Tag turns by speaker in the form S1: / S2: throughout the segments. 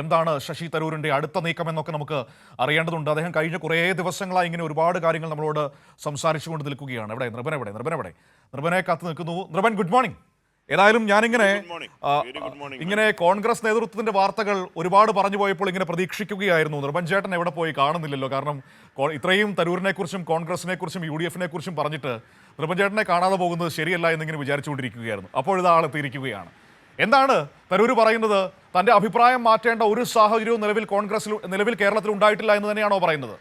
S1: എന്താണ് ശശി തരൂരിന്റെ അടുത്ത നീക്കം എന്നൊക്കെ നമുക്ക് അറിയേണ്ടതുണ്ട്. അദ്ദേഹം കഴിഞ്ഞ കുറേ ദിവസങ്ങളായി ഇങ്ങനെ ഒരുപാട് കാര്യങ്ങൾ നമ്മളോട് സംസാരിച്ചുകൊണ്ട് നിൽക്കുകയാണ്. നൃപനെ കാത്തു നിൽക്കുന്നു. Nripen, good morning. ഏതായാലും ഞാനിങ്ങനെ ഇങ്ങനെ കോൺഗ്രസ് നേതൃത്വത്തിന്റെ വാർത്തകൾ ഒരുപാട് പറഞ്ഞു പോയപ്പോൾ ഇങ്ങനെ പ്രതീക്ഷിക്കുകയായിരുന്നു. നൃപൻ ചേട്ടൻ എവിടെ പോയി കാണുന്നില്ലല്ലോ. കാരണം ഇത്രയും തരൂരിനെ കുറിച്ചും കോൺഗ്രസിനെ കുറിച്ചും UDF-നെ കുറിച്ചും പറഞ്ഞിട്ട് നൃപൻ ചേട്ടനെ കാണാതെ പോകുന്നത് ശരിയല്ല എന്നിങ്ങനെ വിചാരിച്ചുകൊണ്ടിരിക്കുകയായിരുന്നു. അപ്പോഴിത് ആളെത്തിയിരിക്കുകയാണ്. എന്താണ് തരൂർ പറയുന്നത്? തന്റെ അഭിപ്രായം മാറ്റേണ്ട ഒരു സാഹചര്യവും നിലവിൽ കേരളത്തിൽ ഉണ്ടായിട്ടില്ല എന്ന് തന്നെയാണോ പറയുന്നത്?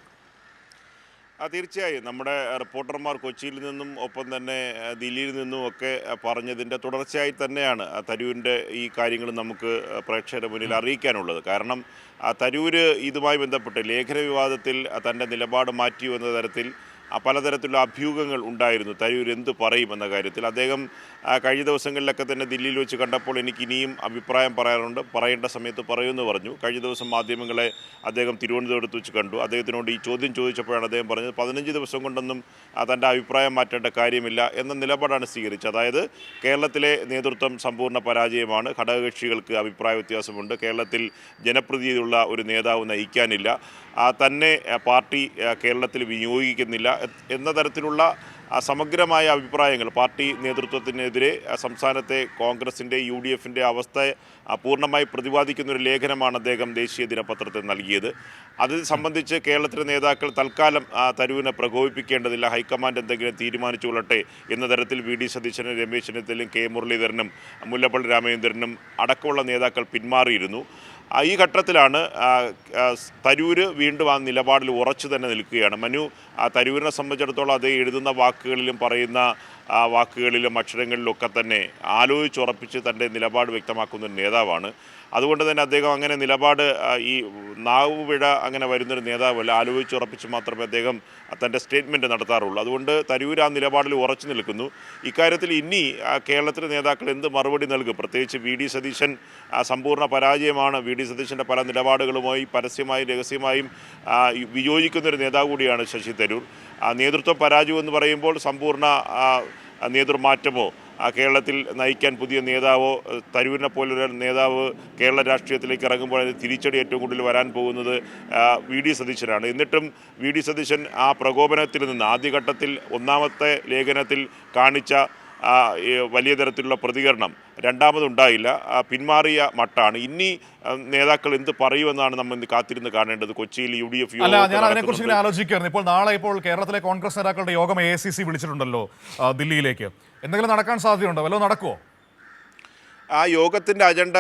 S2: തീർച്ചയായും നമ്മുടെ റിപ്പോർട്ടർമാർ കൊച്ചിയിൽ നിന്നും ഒപ്പം തന്നെ ദില്ലിയിൽ നിന്നും ഒക്കെ പറഞ്ഞതിൻ്റെ തുടർച്ചയായി തന്നെയാണ് തരൂരിൻ്റെ ഈ കാര്യങ്ങൾ നമുക്ക് പ്രേക്ഷകരുടെ മുന്നിൽ അറിയിക്കാനുള്ളത്. കാരണം തരൂർ ഇതുമായി ബന്ധപ്പെട്ട് ലേഖന വിവാദത്തിൽ തൻ്റെ നിലപാട് മാറ്റി എന്ന തരത്തിൽ പലതരത്തിലുള്ള അഭ്യൂഹങ്ങൾ ഉണ്ടായിരുന്നു. തരൂർ എന്ത് പറയും എന്ന കാര്യത്തിൽ അദ്ദേഹം കഴിഞ്ഞ ദിവസങ്ങളിലൊക്കെ തന്നെ ദില്ലിയിൽ വെച്ച് കണ്ടപ്പോൾ എനിക്ക് ഇനിയും അഭിപ്രായം പറയാറുണ്ട്, പറയേണ്ട സമയത്ത് പറയുമെന്ന് പറഞ്ഞു. കഴിഞ്ഞ ദിവസം മാധ്യമങ്ങളെ അദ്ദേഹം തിരുവനന്തപുരത്ത് വെച്ച് കണ്ടു. അദ്ദേഹത്തിനോട് ഈ ചോദ്യം ചോദിച്ചപ്പോഴാണ് അദ്ദേഹം പറഞ്ഞത് 15 ദിവസം കൊണ്ടൊന്നും തൻ്റെ അഭിപ്രായം മാറ്റേണ്ട കാര്യമില്ല എന്ന നിലപാടാണ് സ്വീകരിച്ചത്. അതായത് കേരളത്തിലെ നേതൃത്വം സമ്പൂർണ്ണ പരാജയമാണ്, ഘടകകക്ഷികൾക്ക് അഭിപ്രായ വ്യത്യാസമുണ്ട്, കേരളത്തിൽ ജനപ്രതിനിധിയുള്ള ഒരു നേതാവ് നയിക്കാനില്ല, തന്നെ പാർട്ടി കേരളത്തിൽ വിനിയോഗിക്കുന്നില്ല എന്ന തരത്തിലുള്ള സമഗ്രമായ അഭിപ്രായങ്ങൾ പാർട്ടി നേതൃത്വത്തിനെതിരെ സംസ്ഥാനത്തെ കോൺഗ്രസിൻ്റെ UDF-ൻ്റെ അവസ്ഥയെ പൂർണ്ണമായി പ്രതിപാദിക്കുന്നൊരു ലേഖനമാണ് അദ്ദേഹം ദേശീയ ദിനപത്രത്തിൽ നൽകിയത്. അത് സംബന്ധിച്ച് കേരളത്തിലെ നേതാക്കൾ തൽക്കാലം തരൂരിനെ പ്രകോപിപ്പിക്കേണ്ടതില്ല, ഹൈക്കമാൻഡ് എന്തെങ്കിലും തീരുമാനിച്ചുകൊള്ളട്ടെ എന്ന തരത്തിൽ VD സതീശനും രമേശ് ചെന്നിത്തലയും K മുരളീധരനും മുല്ലപ്പള്ളി രാമചന്ദ്രനും അടക്കമുള്ള നേതാക്കൾ പിന്മാറിയിരുന്നു. ഈ ഘട്ടത്തിലാണ് തരൂർ വീണ്ടും ആ നിലപാടിൽ ഉറച്ചു തന്നെ നിൽക്കുകയാണ്. മനു, തരൂരിനെ സംബന്ധിച്ചിടത്തോളം അത് എഴുതുന്ന വാക്കുകളിലും പറയുന്ന വാക്കുകളിലും അക്ഷരങ്ങളിലൊക്കെ തന്നെ ആലോചിച്ചുറപ്പിച്ച് തൻ്റെ നിലപാട് വ്യക്തമാക്കുന്ന ഒരു നേതാവാണ്. അതുകൊണ്ട് തന്നെ അദ്ദേഹം അങ്ങനെ നിലപാട് ഈ നാവുപിഴ അങ്ങനെ വരുന്നൊരു നേതാവല്ല, ആലോചിച്ചുറപ്പിച്ച് മാത്രമേ അദ്ദേഹം തൻ്റെ സ്റ്റേറ്റ്മെൻറ്റ് നടത്താറുള്ളൂ. അതുകൊണ്ട് തരൂർ ആ നിലപാടിൽ ഉറച്ചു നിൽക്കുന്നു. ഇക്കാര്യത്തിൽ ഇനി കേരളത്തിലെ നേതാക്കൾ എന്ത് മറുപടി നൽകും? പ്രത്യേകിച്ച് VD സതീശൻ സമ്പൂർണ്ണ പരാജയമാണ്. VD സതീശൻ്റെ പല നിലപാടുകളുമായി പരസ്യമായും രഹസ്യമായും വിയോജിക്കുന്നൊരു നേതാവ് കൂടിയാണ് ശശി തരൂർ. നേതൃത്വം പരാജയം എന്ന് പറയുമ്പോൾ സമ്പൂർണ്ണ നേതൃമാറ്റമോ കേരളത്തിൽ നയിക്കാൻ പുതിയ നേതാവോ, തരൂരിനെ പോലൊരു നേതാവ് കേരള രാഷ്ട്രീയത്തിലേക്ക് ഇറങ്ങുമ്പോൾ അതിന് തിരിച്ചടി ഏറ്റവും കൂടുതൽ വരാൻ പോകുന്നത് VD സതീശനാണ്. എന്നിട്ടും VD സതീശൻ ആ പ്രകോപനത്തിൽ നിന്ന് ആദ്യഘട്ടത്തിൽ ഒന്നാമത്തെ ലേഖനത്തിൽ കാണിച്ച വലിയ തരത്തിലുള്ള പ്രതികരണം രണ്ടാമതുണ്ടായില്ല, പിന്മാറിയ മട്ടാണ്. ഇനി നേതാക്കൾ എന്ത് പറയുമെന്നാണ് നമ്മൾ കാത്തിരുന്ന് കാണേണ്ടത്. കൊച്ചിയിൽ UDF
S1: ഞാൻ അതിനെക്കുറിച്ച് ആലോചിക്കുകയായിരുന്നു. ഇപ്പോൾ കേരളത്തിലെ കോൺഗ്രസ് നേതാക്കളുടെ യോഗം AICC വിളിച്ചിട്ടുണ്ടല്ലോ ദില്ലിയിലേക്ക്. എന്തെങ്കിലും നടക്കാൻ സാധ്യതയുണ്ടോ? വല്ലതും നടക്കുമോ?
S2: ആ യോഗത്തിൻ്റെ അജണ്ട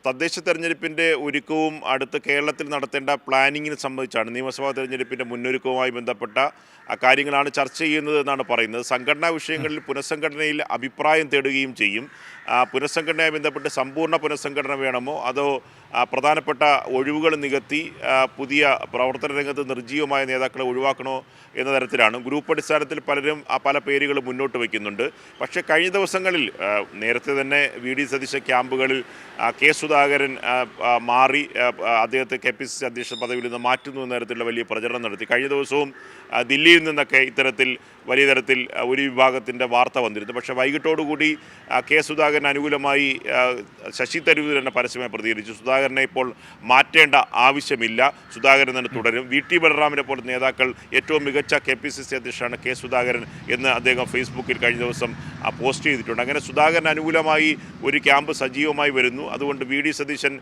S2: തദ്ദേശ തെരഞ്ഞെടുപ്പിൻ്റെ ഒരുക്കവും അടുത്ത് കേരളത്തിൽ നടത്തേണ്ട പ്ലാനിങ്ങിനെ സംബന്ധിച്ചാണ്. നിയമസഭാ തെരഞ്ഞെടുപ്പിൻ്റെ മുന്നൊരുക്കവുമായി ബന്ധപ്പെട്ട കാര്യങ്ങളാണ് ചർച്ച ചെയ്യുന്നത് എന്നാണ് പറയുന്നത്. സംഘടനാ വിഷയങ്ങളിൽ പുനഃസംഘടനയിൽ അഭിപ്രായം തേടുകയും ചെയ്യും. പുനഃസംഘടനയുമായി ബന്ധപ്പെട്ട് സമ്പൂർണ്ണ പുനഃസംഘടന വേണമോ അതോ പ്രധാനപ്പെട്ട ഒഴിവുകൾ നികത്തി പുതിയ പ്രവർത്തന രംഗത്ത് നിർജ്ജീവമായ നേതാക്കളെ ഒഴിവാക്കണോ എന്ന തരത്തിലാണ്. ഗ്രൂപ്പ് അടിസ്ഥാനത്തിൽ പലരും പല പേരുകൾ മുന്നോട്ട് വയ്ക്കുന്നുണ്ട്. പക്ഷേ കഴിഞ്ഞ ദിവസങ്ങളിൽ നേരത്തെ തന്നെ VD സതീശ ക്യാമ്പുകളിൽ K സുധാകരൻ മാറി അദ്ദേഹത്തെ KPCC അധ്യക്ഷ പദവിയിൽ നിന്ന് മാറ്റുന്നു എന്ന തരത്തിലുള്ള വലിയ പ്രചരണം നടത്തി. കഴിഞ്ഞ ദിവസവും ദില്ലിയിൽ നിന്നൊക്കെ ഇത്തരത്തിൽ വലിയ തരത്തിൽ ഒരു വിഭാഗത്തിൻ്റെ വാർത്ത വന്നിരുന്നു. പക്ഷേ വൈകിട്ടോടുകൂടി K സുധാകരൻ അനുകൂലമായി ശശി തരൂർ തന്നെ പരസ്യമായി പ്രതികരിച്ചു. സുധാകരനെ ഇപ്പോൾ മാറ്റേണ്ട ആവശ്യമില്ല, സുധാകരൻ തന്നെ തുടരും. VT ബലറാമിനെ പോലെ നേതാക്കൾ ഏറ്റവും മികച്ച KPCC അധ്യക്ഷനാണ് K സുധാകരൻ എന്ന് അദ്ദേഹം ഫേസ്ബുക്കിൽ കഴിഞ്ഞ ദിവസം പോസ്റ്റ് ചെയ്തിട്ടുണ്ട്. അങ്ങനെ സുധാകരൻ അനുകൂലമായി ഒരു ക്യാമ്പ് സജീവമായി വരുന്നു. അതുകൊണ്ട് VD സതീശൻ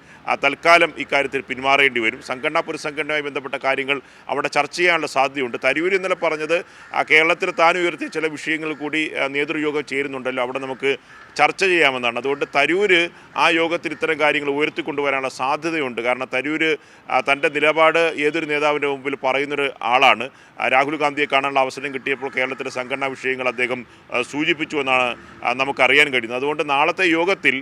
S2: തൽക്കാലം ഇക്കാര്യത്തിൽ പിന്മാറേണ്ടി വരും. സംഘടനാ പുനഃസംഘടനയുമായി ബന്ധപ്പെട്ട കാര്യങ്ങൾ അവിടെ ചർച്ച ചെയ്യാനുള്ള സാധ്യതയുണ്ട്. തരൂർ ഇന്നലെ പറഞ്ഞത് കേരളത്തിൽ താൻ ഉയർത്തിയ ചില വിഷയങ്ങൾ കൂടി നേതൃയോഗം ചേരുന്നുണ്ടല്ലോ, അവിടെ നമുക്ക് ചർച്ച ചെയ്യാമെന്നാണ്. അതുകൊണ്ട് തരൂർ ആ യോഗത്തിൽ ഇത്തരം കാര്യങ്ങൾ ഉയർത്തിക്കൊണ്ടുവരാനുള്ള സാധ്യതയുണ്ട്. കാരണം തരൂർ തൻ്റെ നിലപാട് ഏതൊരു നേതാവിൻ്റെ മുമ്പിൽ പറയുന്നൊരു ആളാണ്. രാഹുൽ ഗാന്ധിയെ കാണാനുള്ള അവസരം കിട്ടിയപ്പോൾ കേരളത്തിലെ സംഘടനാ വിഷയങ്ങൾ അദ്ദേഹം സൂചിപ്പിച്ചു എന്നാണ് നമുക്കറിയാൻ കഴിയുന്നത്. അതുകൊണ്ട് നാളത്തെ യോഗത്തിൽ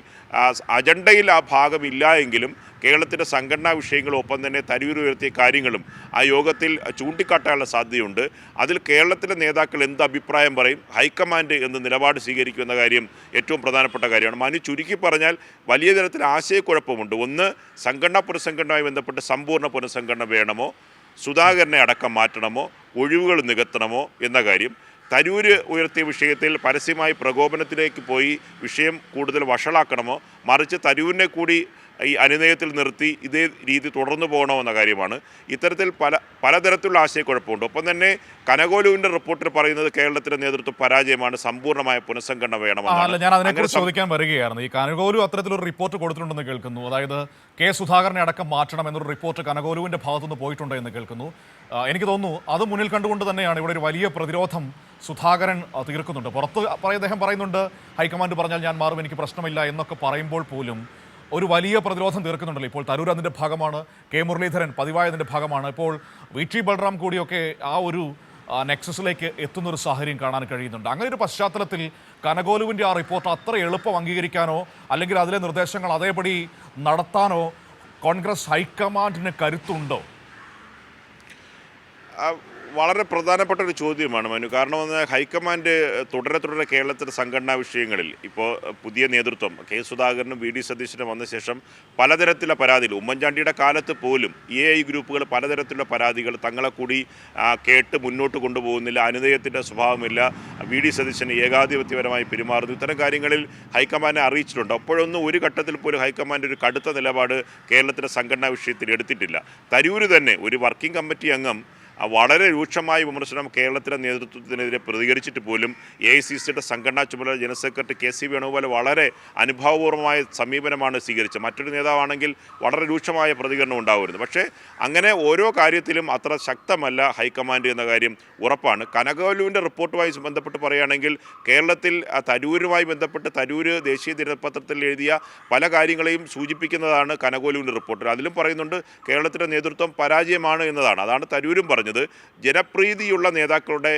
S2: അജണ്ടയിൽ ആ ഭാഗമില്ല എങ്കിലും കേരളത്തിൻ്റെ സംഘടനാ വിഷയങ്ങളും ഒപ്പം തന്നെ തരൂർ ഉയർത്തിയ കാര്യങ്ങളും ആ യോഗത്തിൽ ചൂണ്ടിക്കാട്ടാനുള്ള സാധ്യതയുണ്ട്. അതിൽ കേരളത്തിലെ നേതാക്കൾ എന്ത് അഭിപ്രായം പറയും, ഹൈക്കമാൻഡ് എന്ത് നിലപാട് സ്വീകരിക്കുമെന്ന കാര്യം ഏറ്റവും പ്രധാനപ്പെട്ട കാര്യമാണ്. മനു, ചുരുക്കി പറഞ്ഞാൽ വലിയ തരത്തിൽ ആശയക്കുഴപ്പമുണ്ട്. ഒന്ന്, സംഘടനാ പുനഃസംഘടനയുമായി ബന്ധപ്പെട്ട് സമ്പൂർണ്ണ പുനഃസംഘടന വേണമോ, സുധാകരനെ അടക്കം മാറ്റണമോ, ഒഴിവുകൾ നികത്തണമോ എന്ന കാര്യം. തരൂർ ഉയർത്തിയ വിഷയത്തിൽ പരസ്യമായി പ്രകോപനത്തിലേക്ക് പോയി വിഷയം കൂടുതൽ വഷളാക്കണമോ, മറിച്ച് തരൂരിനെ കൂടി ഈ അനുനയത്തിൽ നിർത്തി ഇതേ രീതി തുടർന്നു പോകണമെന്ന കാര്യമാണ്. ഇത്തരത്തിൽ പലതരത്തിലുള്ള ആശയക്കുഴപ്പമുണ്ട്. ഒപ്പം തന്നെ കനകോലുവിൻ്റെ റിപ്പോർട്ടിൽ പറയുന്നത് കേരളത്തിലെ നേതൃത്വം പരാജയമാണ്, സമ്പൂർണ്ണമായ പുനഃസംഘടന വേണമെന്നാണ്.
S1: ഞാൻ അതിനെക്കുറിച്ച് ചോദിക്കാൻ വരികയായിരുന്നു. ഈ കനകോലു അത്തരത്തിലൊരു റിപ്പോർട്ട് കൊടുത്തിട്ടുണ്ടെന്ന് കേൾക്കുന്നു. അതായത് കെ സുധാകരനെ അടക്കം മാറ്റണം എന്നൊരു റിപ്പോർട്ട് കനകോലുവിൻ്റെ ഭാഗത്തുനിന്ന് പോയിട്ടുണ്ട് എന്ന് കേൾക്കുന്നു. എനിക്ക് തോന്നുന്നു അത് മുന്നിൽ കണ്ടുകൊണ്ട് തന്നെയാണ് ഇവിടെ ഒരു വലിയ പ്രതിരോധം സുധാകരൻ തീർക്കുന്നുണ്ട്. പുറത്ത് അദ്ദേഹം പറയുന്നുണ്ട് ഹൈക്കമാൻഡ് പറഞ്ഞാൽ ഞാൻ മാറും, എനിക്ക് പ്രശ്നമില്ല എന്നൊക്കെ പറയുമ്പോൾ പോലും ഒരു വലിയ പ്രതിരോധം തീർക്കുന്നുണ്ടല്ലോ. ഇപ്പോൾ തരൂർ അതിൻ്റെ ഭാഗമാണ്, കെ മുരളീധരൻ പതിവായതിൻ്റെ ഭാഗമാണ്, ഇപ്പോൾ വി ടി ബൽറാം കൂടിയൊക്കെ ആ ഒരു നെക്സസിലേക്ക് എത്തുന്നൊരു സാഹചര്യം കാണാൻ കഴിയുന്നുണ്ട്. അങ്ങനെ ഒരു പശ്ചാത്തലത്തിൽ കനകോലുവിൻ്റെ ആ റിപ്പോർട്ട് അത്ര എളുപ്പം അംഗീകരിക്കാനോ അല്ലെങ്കിൽ അതിലെ നിർദ്ദേശങ്ങൾ അതേപടി നടത്താനോ കോൺഗ്രസ് ഹൈക്കമാൻഡിന് കരുത്തുണ്ടോ?
S2: വളരെ പ്രധാനപ്പെട്ട ഒരു ചോദ്യമാണ് മനു. കാരണം ഹൈക്കമാൻഡ് തുടരെ കേരളത്തിലെ സംഘടനാ വിഷയങ്ങളിൽ ഇപ്പോൾ പുതിയ നേതൃത്വം കെ സുധാകരനും വി ഡി സതീശനും വന്ന ശേഷം പലതരത്തിലുള്ള പരാതികൾ, ഉമ്മൻചാണ്ടിയുടെ കാലത്ത് പോലും AI ഗ്രൂപ്പുകൾ പലതരത്തിലുള്ള പരാതികൾ തങ്ങളെ കൂടി കേട്ട് മുന്നോട്ട് കൊണ്ടുപോകുന്നില്ല, അനുനയത്തിൻ്റെ സ്വഭാവമില്ല, വി ഡി സതീശന് ഏകാധിപത്യപരമായി പെരുമാറുന്നു, ഇത്തരം കാര്യങ്ങളിൽ ഹൈക്കമാൻഡിനെ അറിയിച്ചിട്ടുണ്ട്. അപ്പോഴൊന്നും ഒരു ഘട്ടത്തിൽ പോലും ഹൈക്കമാൻഡ് ഒരു കടുത്ത നിലപാട് കേരളത്തിലെ സംഘടനാ വിഷയത്തിൽ എടുത്തിട്ടില്ല. തരൂർ തന്നെ ഒരു വർക്കിംഗ് കമ്മിറ്റി അംഗം വളരെ രൂക്ഷമായ വിമർശനം കേരളത്തിലെ നേതൃത്വത്തിനെതിരെ പ്രതികരിച്ചിട്ട് പോലും AICCയുടെ സംഘടനാ ചുമതല ജനറൽ സെക്രട്ടറി KC വേണുഗോപാൽ വളരെ അനുഭാവപൂർവമായ സമീപനമാണ് സ്വീകരിച്ചത്. മറ്റൊരു നേതാവാണെങ്കിൽ വളരെ രൂക്ഷമായ പ്രതികരണം ഉണ്ടാവുമായിരുന്നു. പക്ഷേ അങ്ങനെ ഓരോ കാര്യത്തിലും അത്ര ശക്തമല്ല ഹൈക്കമാൻഡ് എന്ന കാര്യം ഉറപ്പാണ്. കനകോലുവിൻ്റെ റിപ്പോർട്ടുമായി ബന്ധപ്പെട്ട് പറയുകയാണെങ്കിൽ കേരളത്തിൽ തരൂരുമായി ബന്ധപ്പെട്ട് തരൂർ ദേശീയ ദിനപത്രത്തിൽ എഴുതിയ പല കാര്യങ്ങളെയും സൂചിപ്പിക്കുന്നതാണ് കനകോലുവിൻ്റെ റിപ്പോർട്ടിൽ. അതിലും പറയുന്നുണ്ട് കേരളത്തിലെ നേതൃത്വം പരാജയമാണ് എന്നതാണ്. അതാണ് തരൂരും പറഞ്ഞത്. ജനപ്രീതിയുള്ള നേതാക്കളുടെ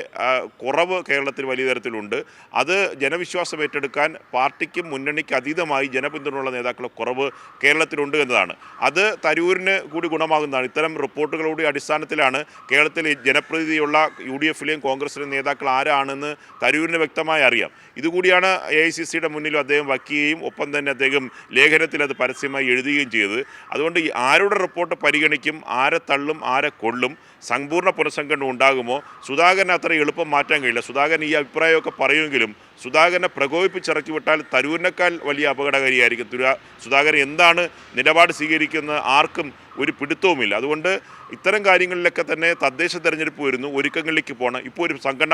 S2: കുറവ് കേരളത്തിൽ വലിയ തരത്തിലുണ്ട്. അത് ജനവിശ്വാസം ഏറ്റെടുക്കാൻ പാർട്ടിക്കും മുന്നണിക്ക് അതീതമായി ജനപിന്തുണയുള്ള നേതാക്കളുടെ കുറവ് കേരളത്തിലുണ്ട് എന്നതാണ്. അത് തരൂരിന് കൂടി ഗുണമാകുന്നതാണ്. ഇത്തരം റിപ്പോർട്ടുകളുടെ അടിസ്ഥാനത്തിലാണ് കേരളത്തിൽ ജനപ്രീതിയുള്ള UDFിലെയും കോൺഗ്രസിലെയും നേതാക്കൾ ആരാണെന്ന് തരൂരിന് വ്യക്തമായി അറിയാം. ഇതുകൂടിയാണ് AICCയുടെ മുന്നിലും അദ്ദേഹം വയ്ക്കുകയും ഒപ്പം തന്നെ അദ്ദേഹം ലേഖനത്തിൽ അത് പരസ്യമായി എഴുതുകയും ചെയ്തത്. അതുകൊണ്ട് ആരുടെ റിപ്പോർട്ട് പരിഗണിക്കും, ആരെ തള്ളും, ആരെ കൊള്ളും, സമ്പൂർണ്ണ പുനഃസംഘടന ഉണ്ടാകുമോ? സുധാകരനെ അത്ര എളുപ്പം മാറ്റാൻ കഴിയില്ല. സുധാകരൻ ഈ അഭിപ്രായമൊക്കെ പറയുമെങ്കിലും സുധാകരനെ പ്രകോപിപ്പിച്ചിറക്കി വിട്ടാൽ തരൂരിനേക്കാൾ വലിയ അപകടകാരിയായിരിക്കും. സുധാകരൻ എന്താണ് നിലപാട് സ്വീകരിക്കുന്നത് ആർക്കും ഒരു പിടുത്തവുമില്ല. അതുകൊണ്ട് ഇത്തരം കാര്യങ്ങളിലൊക്കെ തന്നെ തദ്ദേശ തെരഞ്ഞെടുപ്പ് വരുന്നു, ഒരുക്കങ്ങളിലേക്ക് പോകണം. ഇപ്പോൾ ഒരു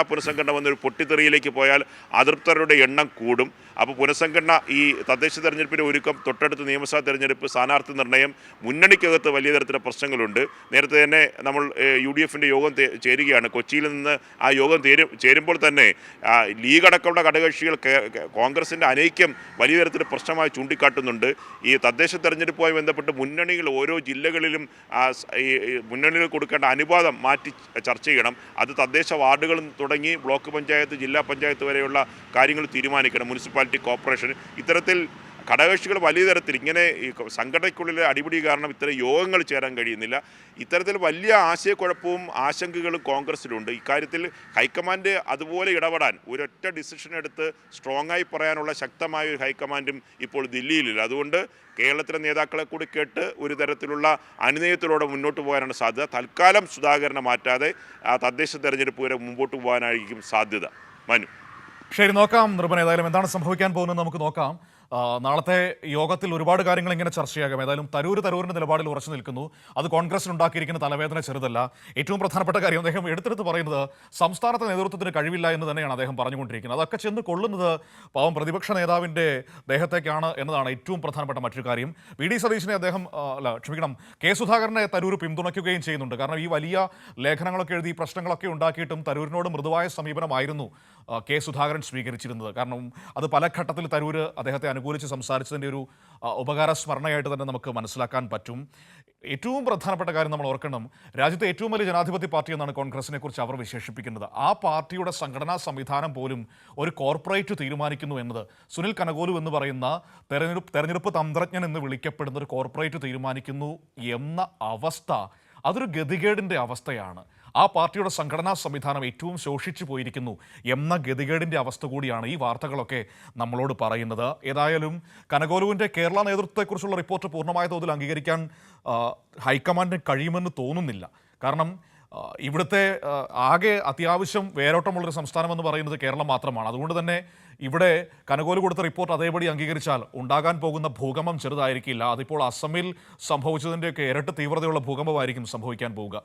S2: പുനഃസംഘടന വന്നൊരു പൊട്ടിത്തെറിയിലേക്ക് പോയാൽ അതൃപ്തരുടെ എണ്ണം കൂടും. അപ്പോൾ പുനഃസംഘടന ഈ തദ്ദേശ തെരഞ്ഞെടുപ്പിൻ്റെ ഒരുക്കം, തൊട്ടടുത്ത് നിയമസഭാ തെരഞ്ഞെടുപ്പ്, സ്ഥാനാർത്ഥി നിർണ്ണയം, മുന്നണിക്കകത്ത് വലിയ തരത്തിലുള്ള പ്രശ്നങ്ങളുണ്ട്. നേരത്തെ തന്നെ നമ്മൾ UDFിൻ്റെ യോഗം ചേരുകയാണ്. കൊച്ചിയിൽ നിന്ന് ആ യോഗം ചേരുമ്പോൾ തന്നെ ലീഗ് അടക്കമുള്ള ഘടകകക്ഷികൾ കോൺഗ്രസിൻ്റെ അനൈക്യം വലിയ തരത്തിൽ പ്രശ്നമായി ചൂണ്ടിക്കാട്ടുന്നുണ്ട്. ഈ തദ്ദേശ തെരഞ്ഞെടുപ്പുമായി ബന്ധപ്പെട്ട് മുന്നണികൾ ഓരോ ജില്ലകളിലും ഈ മുന്നണികൾ കൊടുക്കേണ്ട അനുപാതം മാറ്റി ചർച്ച ചെയ്യണം. അത് തദ്ദേശ വാർഡുകളും തുടങ്ങി ബ്ലോക്ക് പഞ്ചായത്ത്, ജില്ലാ പഞ്ചായത്ത് വരെയുള്ള കാര്യങ്ങൾ തീരുമാനിക്കണം. മുനിസിപ്പാലിറ്റി, കോർപ്പറേഷൻ, ഇത്തരത്തിൽ ഘടകകക്ഷികൾ വലിയ തരത്തിൽ ഇങ്ങനെ ഈ സംഘടനയ്ക്കുള്ളിലെ അടിപിടി കാരണം ഇത്തരം യോഗങ്ങൾ ചേരാൻ കഴിയുന്നില്ല. ഇത്തരത്തിൽ വലിയ ആശയക്കുഴപ്പവും ആശങ്കകളും കോൺഗ്രസിലുണ്ട്. ഇക്കാര്യത്തിൽ ഹൈക്കമാൻഡ് അതുപോലെ ഇടപെടാൻ ഒരൊറ്റ ഡിസിഷൻ എടുത്ത് സ്ട്രോങ്ങായി പറയാനുള്ള ശക്തമായ ഒരു ഹൈക്കമാൻഡും ഇപ്പോൾ ദില്ലിയിലില്ല. അതുകൊണ്ട് കേരളത്തിലെ നേതാക്കളെ കൂടി കേട്ട് ഒരു തരത്തിലുള്ള അനുനയത്തിലൂടെ മുന്നോട്ട് പോകാനാണ് സാധ്യത. തൽക്കാലം സുധാകരനെ മാറ്റാതെ തദ്ദേശ തെരഞ്ഞെടുപ്പ് വരെ മുമ്പോട്ട് പോകാനായിരിക്കും സാധ്യത. മനു,
S1: ശരി, നോക്കാം നിർഭന. ഏതായാലും എന്താണ് സംഭവിക്കാൻ പോകുന്നത് നമുക്ക് നോക്കാം. നാളത്തെ യോഗത്തിൽ ഒരുപാട് കാര്യങ്ങൾ ഇങ്ങനെ ചർച്ചയാകും. ഏതായാലും തരൂരിൻ്റെ നിലപാടിൽ ഉറച്ചു നിൽക്കുന്നു. അത് കോൺഗ്രസിനുണ്ടാക്കിയിരിക്കുന്ന തലവേദന ചെറുതല്ല. ഏറ്റവും പ്രധാനപ്പെട്ട കാര്യം അദ്ദേഹം എടുത്തെടുത്ത് പറയുന്നത് സംസ്ഥാനത്തെ നേതൃത്വത്തിന് കഴിവില്ല എന്ന് തന്നെയാണ് അദ്ദേഹം പറഞ്ഞുകൊണ്ടിരിക്കുന്നത്. അതൊക്കെ ചെന്ന് കൊള്ളുന്നത് പാവം പ്രതിപക്ഷ നേതാവിൻ്റെ ദേഹത്തേക്കാണ് എന്നതാണ് ഏറ്റവും പ്രധാനപ്പെട്ട മറ്റൊരു കാര്യം. വി ഡി സതീശനെ കെ സുധാകരനെ തരൂർ പിന്തുണയ്ക്കുകയും ചെയ്യുന്നുണ്ട്. കാരണം ഈ വലിയ ലേഖനങ്ങളൊക്കെ എഴുതി പ്രശ്നങ്ങളൊക്കെ ഉണ്ടാക്കിയിട്ടും തരൂരിനോട് മൃദുവായ സമീപനമായിരുന്നു കെ സുധാകരൻ സ്വീകരിച്ചിരുന്നത്. കാരണം അത് പല ഘട്ടത്തിൽ തരൂർ അദ്ദേഹത്തെ അനുകൂലിച്ച് സംസാരിച്ചതിൻ്റെ ഒരു ഉപകാര സ്മരണയായിട്ട് തന്നെ നമുക്ക് മനസ്സിലാക്കാൻ പറ്റും. ഏറ്റവും പ്രധാനപ്പെട്ട കാര്യം നമ്മൾ ഓർക്കണം, രാജ്യത്തെ ഏറ്റവും വലിയ ജനാധിപത്യ പാർട്ടി എന്നാണ് കോൺഗ്രസിനെ കുറിച്ച് അവർ വിശേഷിപ്പിക്കുന്നത്. ആ പാർട്ടിയുടെ സംഘടനാ സംവിധാനം പോലും ഒരു കോർപ്പറേറ്റ് തീരുമാനിക്കുന്നു എന്നത്, സുനിൽ കനകോലു എന്ന് പറയുന്ന തെരഞ്ഞെടുപ്പ് തന്ത്രജ്ഞൻ എന്ന് വിളിക്കപ്പെടുന്ന ഒരു കോർപ്പറേറ്റ് തീരുമാനിക്കുന്നു എന്ന അവസ്ഥ, അതൊരു ഗതികേടിൻ്റെ അവസ്ഥയാണ്. ആ പാർട്ടിയുടെ സംഘടനാ സംവിധാനം ഏറ്റവും ശോഷിച്ചു പോയിരിക്കുന്നു എന്ന ഗതികേടിൻ്റെ അവസ്ഥ കൂടിയാണ് ഈ വാർത്തകളൊക്കെ നമ്മളോട് പറയുന്നത്. ഏതായാലും കനകോലുവിൻ്റെ കേരള നേതൃത്വത്തെക്കുറിച്ചുള്ള റിപ്പോർട്ട് പൂർണ്ണമായ തോതിൽ അംഗീകരിക്കാൻ ഹൈക്കമാൻഡിന് കഴിയുമെന്ന് തോന്നുന്നില്ല. കാരണം ഇവിടുത്തെ ആകെ അത്യാവശ്യം വേരോട്ടമുള്ളൊരു സംസ്ഥാനമെന്ന് പറയുന്നത് കേരളം മാത്രമാണ്. അതുകൊണ്ട് തന്നെ ഇവിടെ കനകോല് കൊടുത്ത റിപ്പോർട്ട് അതേപടി അംഗീകരിച്ചാൽ ഉണ്ടാകാൻ പോകുന്ന ഭൂകമ്പം ചെറുതായിരിക്കില്ല. അതിപ്പോൾ അസമിൽ സംഭവിച്ചതിൻ്റെയൊക്കെ ഇരട്ടി തീവ്രതയുള്ള ഭൂകമ്പമായിരിക്കും സംഭവിക്കാൻ പോവുക.